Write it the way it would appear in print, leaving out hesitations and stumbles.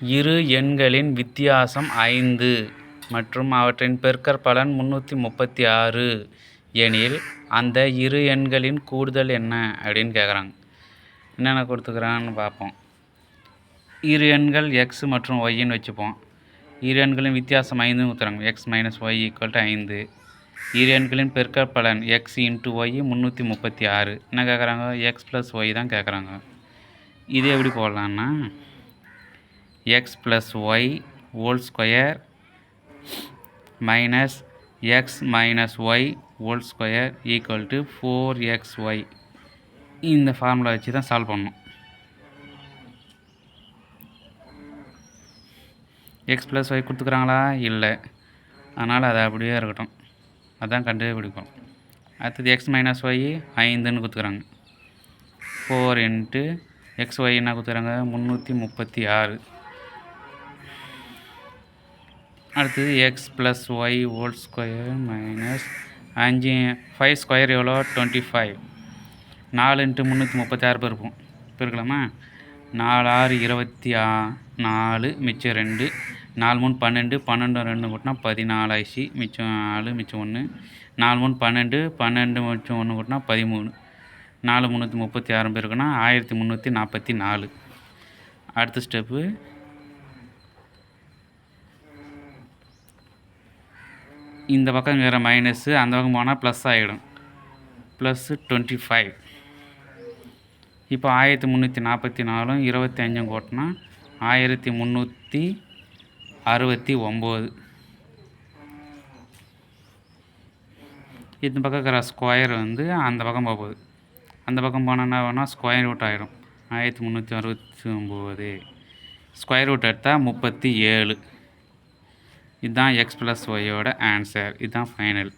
இரு எண்களின் வித்தியாசம் 5 மற்றும் அவற்றின் பெருக்கற்பலன் 336 எனில் அந்த இரு எண்களின் கூடுதல் என்ன அப்படின்னு கேட்குறாங்க. என்னென்ன கொடுத்துக்கிறான்னு பார்ப்போம். இரு எண்கள் எக்ஸ் மற்றும் ஒய்ன்னு வச்சுப்போம். இரு எண்களின் வித்தியாசம் 5ன்னு கொடுத்துறாங்க. X minus Y equal to 5. இரு எண்களின் பெருக்கற்பலன் எக்ஸ் இன்ட்டு ஒய் 336. என்ன கேட்குறாங்க? எக்ஸ் ப்ளஸ் ஒய் தான் கேட்குறாங்க. இது எப்படி போடலான்னா x plus y whole square minus x minus y whole square equal to 4xy. இந்த ஃபார்முலா வச்சு தான் சால்வ் பண்ணணும். எக்ஸ் ப்ளஸ் ஒய் கொடுத்துக்குறாங்களா? இல்லை. அதனால் அது அப்படியே இருக்கட்டும். அதான் கண்டுபிடிக்கும். அடுத்தது எக்ஸ் மைனஸ் ஒய் 5ன்னு கொடுத்துக்குறாங்க. 4 இன்ட்டு எக்ஸ் ஒய் என்ன கொடுத்துக்குறாங்க? 336. அடுத்தது x plus y whole square minus 5 square எவ்வளோ? 25. 4 இன்ட்டு 336 பெருப்போம். பெருக்கலாமா? 4 6 24 மிச்சம் 2. 4 3 12 12 2 கூட்டினா 14 ஆயிடுச்சு. மிச்சம் 4 மிச்சம் 1. 4 3 12 12 மிச்சம் 1 கூட்டினா 13. 4 336 பேருக்குன்னா 1344. அடுத்த ஸ்டெப்பு இந்த பக்கம் வேறு மைனஸு, அந்த பக்கம் போனால் ப்ளஸ் ஆகிடும். ப்ளஸ்ஸு 25. இப்போ 1344 25 கூட்டினா 1369. இந்த பக்கம் இருக்கிற ஸ்கொயர் வந்து அந்த பக்கம் போகுது. அந்த பக்கம் போனால் என்ன வேணால் ஸ்கொயர் ரூட் ஆகிடும். 1369 ஸ்கொயர் ரூட் எடுத்தால் 37. இதுதான் எக்ஸ் ப்ளஸ் ஒய்யோட ஆன்சர். இதுதான் ஃபைனல்.